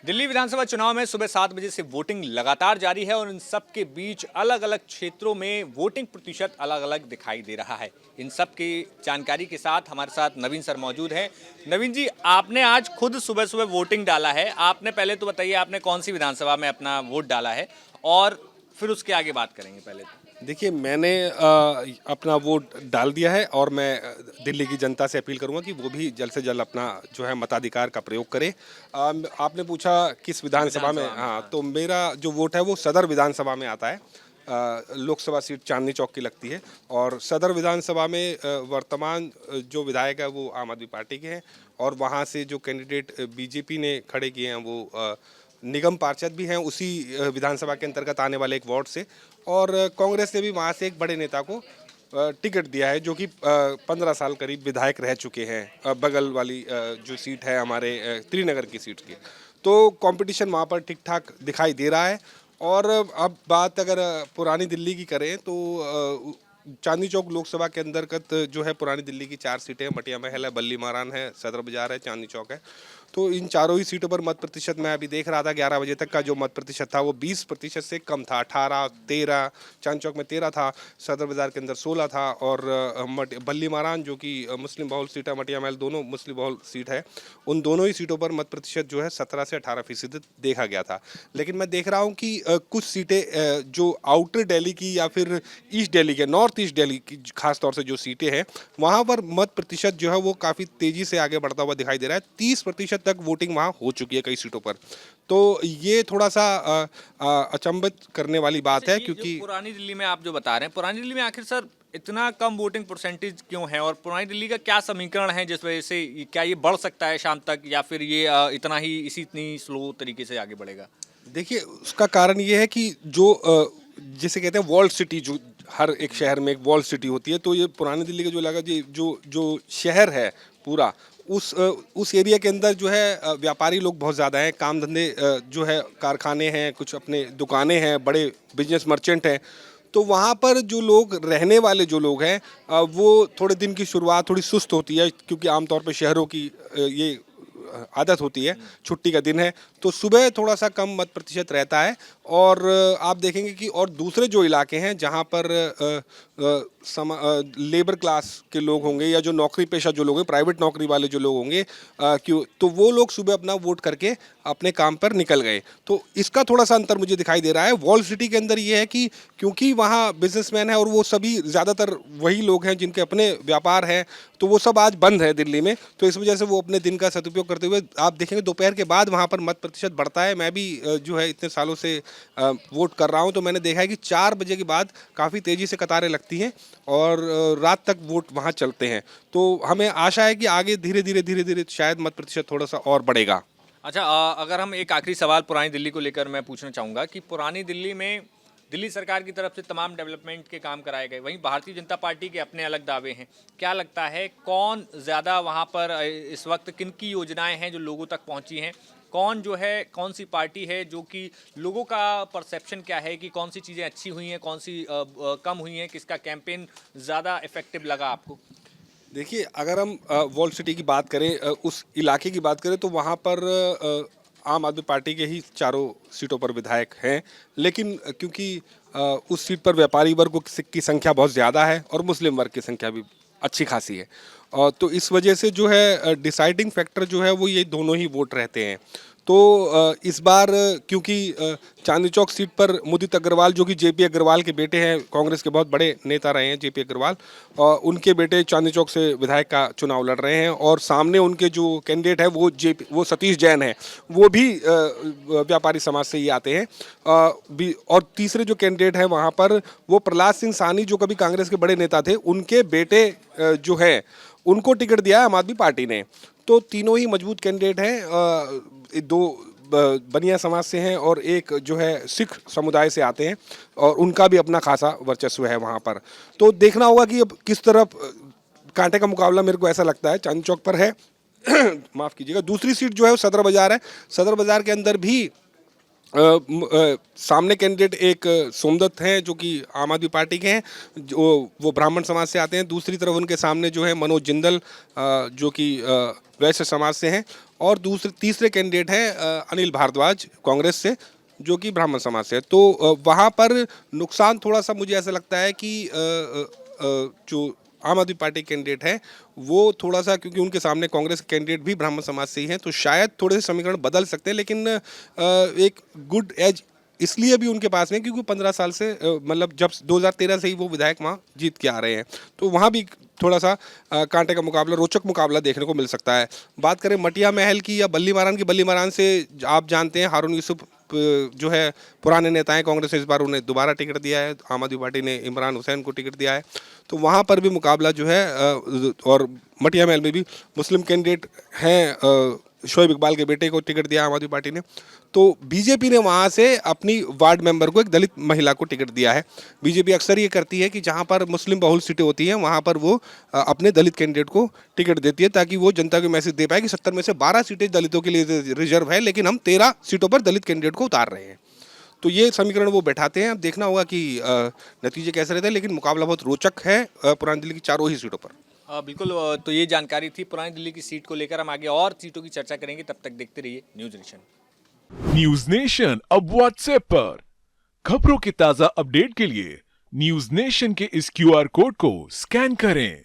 दिल्ली विधानसभा चुनाव में सुबह 7 बजे से वोटिंग लगातार जारी है और इन सब के बीच अलग अलग क्षेत्रों में वोटिंग प्रतिशत अलग अलग दिखाई दे रहा है। इन सब की जानकारी के साथ हमारे साथ नवीन सर मौजूद हैं। नवीन जी, आपने आज खुद सुबह सुबह वोटिंग डाला है। आपने पहले तो बताइए, आपने कौन सी विधानसभा में अपना वोट डाला है और फिर उसके आगे बात करेंगे। पहले तो देखिए, मैंने अपना वोट डाल दिया है और मैं दिल्ली की जनता से अपील करूंगा कि वो भी जल्द से जल्द अपना जो है मताधिकार का प्रयोग करे। आपने पूछा किस विधानसभा में। हाँ, हाँ। तो मेरा जो वोट है वो सदर विधानसभा में आता है। लोकसभा सीट चांदनी चौक की लगती है और सदर विधानसभा में वर्तमान जो विधायक है वो आम आदमी पार्टी के हैं और वहाँ से जो कैंडिडेट बीजेपी ने खड़े किए हैं वो निगम पार्षद भी हैं उसी विधानसभा के अंतर्गत आने वाले एक वार्ड से। और कांग्रेस ने भी वहाँ से एक बड़े नेता को टिकट दिया है जो कि 15 साल करीब विधायक रह चुके हैं बगल वाली जो सीट है हमारे त्रिनगर की सीट की। तो कंपटीशन वहाँ पर ठीक ठाक दिखाई दे रहा है। और अब बात अगर पुरानी दिल्ली की करें तो चांदनी चौक लोकसभा के अंतर्गत जो है पुरानी दिल्ली की 4 सीटें हैं। मटिया महल है, बल्ली मारान है, सदर बाजार है, चांदनी चौक है। तो इन चारों ही सीटों पर मत प्रतिशत मैं अभी देख रहा था 11 बजे तक का जो मत प्रतिशत था वो 20% से कम था। 18, 13, चांदनी चौक में 13 था, सदर बाजार के अंदर 16 था और बल्ली मारान जो कि मुस्लिम बहुल सीट है, मटिया महल दोनों मुस्लिम बहुल सीट है, उन दोनों ही सीटों पर मत प्रतिशत जो है 17 से 18% देखा गया था। लेकिन मैं देख रहा हूँ कि कुछ सीटें जो आउटर दिल्ली की या फिर ईस्ट दिल्ली के, नॉर्थ ईस्ट दिल्ली की खास तौर से जो सीटें हैं वहाँ पर मत प्रतिशत जो है वो काफ़ी तेज़ी से आगे बढ़ता हुआ दिखाई दे रहा है। 30% तक वोटिंग वहाँ हो चुकी है कई सीटों पर। तो ये थोड़ा सा अचंभित करने वाली बात है क्योंकि पुरानी दिल्ली में आप जो बता रहे हैं, पुरानी दिल्ली में आखिर सर इतना कम वोटिंग परसेंटेज क्यों है और पुरानी दिल्ली का क्या समीकरण है जिस वजह से क्या ये बढ़ सकता है शाम तक या फिर ये इतना ही इतनी स्लो तरीके से आगे बढ़ेगा? देखिए, उसका कारण ये है कि जो जिसे कहते हैं वॉल्ड सिटी, जो हर एक शहर में एक वॉल्ड सिटी होती है, तो ये पुरानी दिल्ली का जो इलाका जो जो शहर है पूरा, उस एरिया के अंदर जो है व्यापारी लोग बहुत ज़्यादा हैं। काम धंधे जो है कारखाने हैं, कुछ अपने दुकानें हैं, बड़े बिजनेस मर्चेंट हैं। तो वहाँ पर जो लोग रहने वाले जो लोग हैं वो थोड़े दिन की शुरुआत थोड़ी सुस्त होती है क्योंकि आमतौर पर शहरों की ये आदत होती है, छुट्टी का दिन है तो सुबह थोड़ा सा कम मत प्रतिशत रहता है। और आप देखेंगे कि और दूसरे जो इलाके हैं जहाँ पर लेबर क्लास के लोग होंगे या जो नौकरी पेशा जो लोग हैं, प्राइवेट नौकरी वाले जो लोग होंगे, क्यों तो वो लोग सुबह अपना वोट करके अपने काम पर निकल गए। तो इसका थोड़ा सा अंतर मुझे दिखाई दे रहा है। वॉल सिटी के अंदर ये है कि क्योंकि वहाँ बिजनेसमैन है और वो सभी ज़्यादातर वही लोग हैं जिनके अपने व्यापार हैं, तो वो सब आज बंद है दिल्ली में। तो इस वजह से वो अपने दिन का सदुपयोग करते हुए आप देखेंगे दोपहर के बाद वहाँ पर मत प्रतिशत बढ़ता है। मैं भी जो है इतने सालों से वोट कर रहा हूँ तो मैंने देखा है कि 4 बजे के बाद काफ़ी तेज़ी से कतारें लगती हैं और रात तक वोट वहाँ चलते हैं। तो हमें आशा है कि आगे धीरे धीरे शायद मत प्रतिशत थोड़ा सा और बढ़ेगा। अच्छा, अगर हम एक आखिरी सवाल पुरानी दिल्ली को लेकर मैं पूछना चाहूँगा कि पुरानी दिल्ली में दिल्ली सरकार की तरफ से तमाम डेवलपमेंट के काम कराए गए, वहीं भारतीय जनता पार्टी के अपने अलग दावे हैं। क्या लगता है कौन ज़्यादा वहाँ पर इस वक्त किन की योजनाएं हैं जो लोगों तक पहुँची हैं? कौन जो है, कौन सी पार्टी है जो कि लोगों का परसेप्शन क्या है कि कौन सी चीज़ें अच्छी हुई हैं, कौन सी कम हुई हैं, किसका कैंपेन ज़्यादा इफेक्टिव लगा आपको? देखिए, अगर हम वॉल सिटी की बात करें, उस इलाके की बात करें तो वहाँ पर आम आदमी पार्टी के ही चारों सीटों पर विधायक हैं। लेकिन क्योंकि उस सीट पर व्यापारी वर्ग की संख्या बहुत ज़्यादा है और मुस्लिम वर्ग की संख्या भी अच्छी खासी है, तो इस वजह से जो है डिसाइडिंग फैक्टर जो है वो ये दोनों ही वोट रहते हैं। तो इस बार क्योंकि चांदनी चौक सीट पर मुदित अग्रवाल जो कि जेपी अग्रवाल के बेटे हैं, कांग्रेस के बहुत बड़े नेता रहे हैं जेपी अग्रवाल, और उनके बेटे चांदनी चौक से विधायक का चुनाव लड़ रहे हैं और सामने उनके जो कैंडिडेट है वो सतीश जैन है, वो भी व्यापारी समाज से ही आते हैं। और तीसरे जो कैंडिडेट है वहाँ पर वो प्रहलाद सिंह साहनी जो कभी कांग्रेस के बड़े नेता थे, उनके बेटे जो है उनको टिकट दिया है आम आदमी पार्टी ने। तो तीनों ही मजबूत कैंडिडेट हैं, दो बनिया समाज से हैं और एक जो है सिख समुदाय से आते हैं और उनका भी अपना खासा वर्चस्व है वहाँ पर। तो देखना होगा कि अब किस तरफ कांटे का मुकाबला मेरे को ऐसा लगता है चांदनी चौक पर है। माफ़ कीजिएगा। दूसरी सीट जो है वो सदर बाजार है। सदर बाजार के अंदर भी सामने कैंडिडेट एक सोमदत्त हैं जो कि आम आदमी पार्टी के हैं, जो वो ब्राह्मण समाज से आते हैं। दूसरी तरफ उनके सामने जो है मनोज जिंदल जो कि वैश्य समाज से हैं। और तीसरे कैंडिडेट हैं अनिल भारद्वाज कांग्रेस से, जो कि ब्राह्मण समाज से है। तो वहाँ पर नुकसान थोड़ा सा मुझे ऐसा लगता है कि जो आम आदमी पार्टी कैंडिडेट है वो थोड़ा सा, क्योंकि उनके सामने कांग्रेस के कैंडिडेट भी ब्राह्मण समाज से ही हैं, तो शायद थोड़े से समीकरण बदल सकते हैं। लेकिन एक गुड एज इसलिए भी उनके पास में क्योंकि 15 साल से मतलब जब 2013 से ही वो विधायक वहाँ जीत के आ रहे हैं, तो वहाँ भी थोड़ा सा कांटे का मुकाबला, रोचक मुकाबला देखने को मिल सकता है। बात करें मटिया महल की या बल्ली मारान की, बल्ली मारान से आप जानते हैं हारून यूसुफ जो है पुराने नेता हैं कांग्रेस ने, इस बार उन्हें दोबारा टिकट दिया है। आम आदमी पार्टी ने इमरान हुसैन को टिकट दिया है, तो वहाँ पर भी मुकाबला जो है और मटिया महल में भी मुस्लिम कैंडिडेट हैं, शोएब इकबाल के बेटे को टिकट दिया आम आदमी पार्टी ने। तो बीजेपी ने वहाँ से अपनी वार्ड मेंबर को एक दलित महिला को टिकट दिया है। बीजेपी अक्सर ये करती है कि जहाँ पर मुस्लिम बहुल सीटें होती हैं वहाँ पर वो अपने दलित कैंडिडेट को टिकट देती है, ताकि वो जनता को मैसेज दे पाए कि 70 में से 12 सीटें दलितों के लिए रिजर्व है, लेकिन हम 13 सीटों पर दलित कैंडिडेट को उतार रहे हैं। तो ये समीकरण वो बैठाते हैं। अब देखना होगा कि नतीजे कैसे रहते हैं, लेकिन मुकाबला बहुत रोचक है पुरानी दिल्ली की चारों ही सीटों पर। बिल्कुल। तो ये जानकारी थी पुरानी दिल्ली की सीट को लेकर। हम आगे और सीटों की चर्चा करेंगे, तब तक देखते रहिए न्यूज़ नेशन। न्यूज नेशन अब व्हाट्सएप पर खबरों के ताजा अपडेट के लिए न्यूज नेशन के इस क्यूआर कोड को स्कैन करें।